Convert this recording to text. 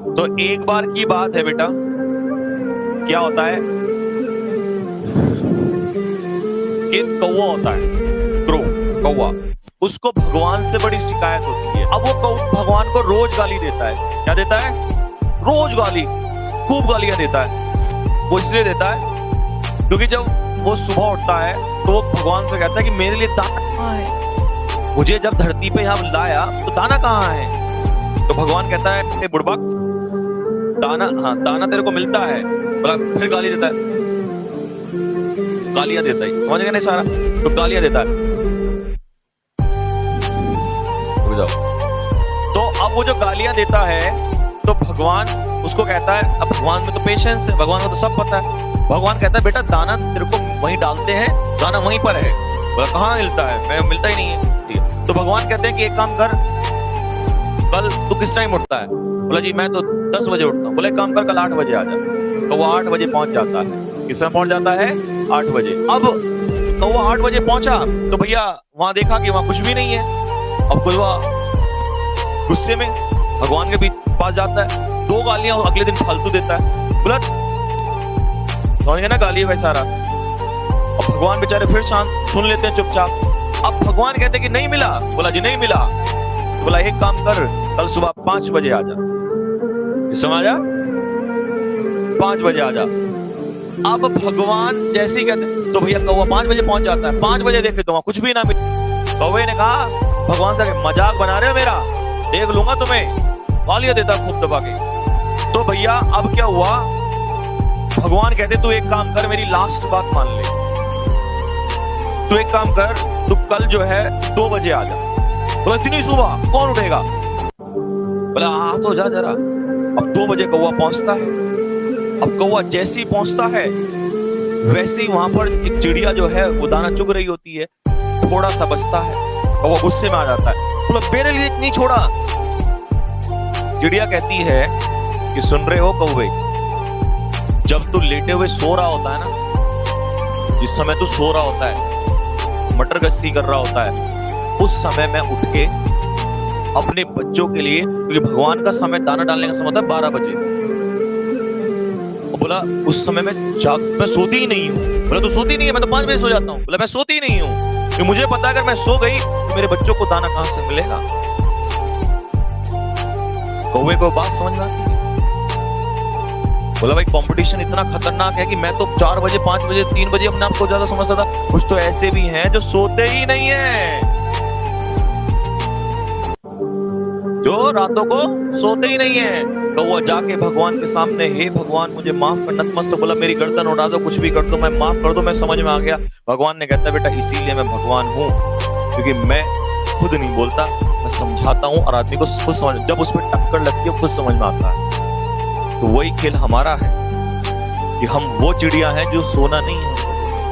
तो एक बार की बात है बेटा, क्या होता है कि कौवा होता है, क्रो, कौवा, उसको भगवान से बड़ी शिकायत होती है। अब वो भगवान को रोज गाली देता है। क्या देता है? रोज गाली, खूब गालियां देता है। वो इसलिए देता है क्योंकि जब वो सुबह उठता है तो वो भगवान से कहता है कि मेरे लिए दाना कहाँ है, मुझे जब धरती पे यहाँ लाया तो दाना कहाँ है। तो भगवान कहता है बुड़बक, दाना, हाँ दाना तेरे को मिलता है। बोला, फिर गाली देता है, गालियां देता है, समझ गए ना सारा? तो गालियां देता है। तो अब वो जो गालियां देता है तो भगवान उसको कहता है, अब भगवान में तो पेशेंस है, भगवान को तो सब पता है। भगवान कहता है बेटा दाना तेरे को वहीं डालते हैं, दाना वहीं पर है। बोला कहाँ मिलता है? मैं मिलता ही नहीं है। ठीक है, तो भगवान कहते हैं कि एक काम कर, कल तू किस टाइम उठता है? बोला जी मैं तो 10 बजे उठता हूँ। बोले एक काम कर, कल 8 बजे आ जा। तो वो 8 बजे पहुंच जाता है। किस समय पहुंच जाता है? 8 बजे। अब तो वो 8 बजे पहुंचा तो भैया वहां देखा कि वहां कुछ भी नहीं है। अब कौवा गुस्से में भगवान के पास जाता है, 2 गालियां अगले दिन फालतू देता है। बोला समझ गए ना, गाली है सारा। अब भगवान बेचारे फिर शांत सुन लेते हैं चुपचाप। अब भगवान कहते हैं कि नहीं मिला। बोला जी नहीं मिला। तो बोला एक काम कर, कल सुबह 5 बजे आ जा। समझ आ जा, 5 बजे आ जा। अब भगवान जैसे ही कहते तो भैया कौवा 5 बजे पहुंच जाता है। 5 बजे देखे तो वहां कुछ भी ना मिले। कौवे ने कहा भगवान से मजाक बना रहे हो मेरा, देख लूंगा तुम्हें। गालियां देता खूब दबा के। तो भैया अब क्या हुआ, भगवान कहते तू एक काम कर, मेरी लास्ट बात मान ले। तू एक काम कर, तू कल जो है 2 बजे आ जा। बोला इतनी सुबह कौन उठेगा? बोला हाँ तो जा जरा। अब 2 बजे कौवा पहुंचता है। अब कौवा जैसे ही पहुंचता है वैसे ही वहां पर एक चिड़िया जो है वो दाना चुग रही होती है, थोड़ा सा बचता है। कौवा गुस्से में आ जाता है। बोला मेरे लिए इतनी छोड़ा। चिड़िया कहती है कि सुन रहे हो कौवे, जब तू लेटे हुए सो रहा होता है ना, जिस समय तू सो रहा होता है, मटर गश्ती कर रहा होता है, उस समय मैं उठ के अपने बच्चों के लिए, क्योंकि भगवान का समय दाना डालने का समय होता है 12 बजे। बोला उस समय मैं सोती ही नहीं हूँ। बोला तू सोती नहीं है? मैं तो 5 बजे सो जाता हूँ। बोला मैं सोती नहीं हूँ क्योंकि मुझे पता है अगर मैं सो गई तो मेरे बच्चों को दाना कहां से मिलेगा। कौवे को बात समझ में आती है। बोला भाई कंपटीशन इतना खतरनाक है कि मैं तो 4 बजे 5 बजे 3 बजे अपने आप को ज्यादा समझता था। कुछ तो ऐसे भी हैं जो सोते ही नहीं है, जो रातों को सोते ही नहीं है। तो वो जाके भगवान के सामने, हे भगवान मुझे माफ कर, नतमस्तक बोला मेरी गर्दन उड़ा दो, कुछ भी कर दो, मैं माफ कर दो, मैं समझ में आ गया। भगवान ने कहता बेटा इसीलिए मैं भगवान हूं, क्योंकि मैं खुद नहीं बोलता, मैं समझाता हूं और आदमी को खुद समझ, जब उस पर टक्कर लगती है खुद समझ में आता है। तो वही खेल हमारा है कि हम वो चिड़िया हैं जो सोना नहीं है।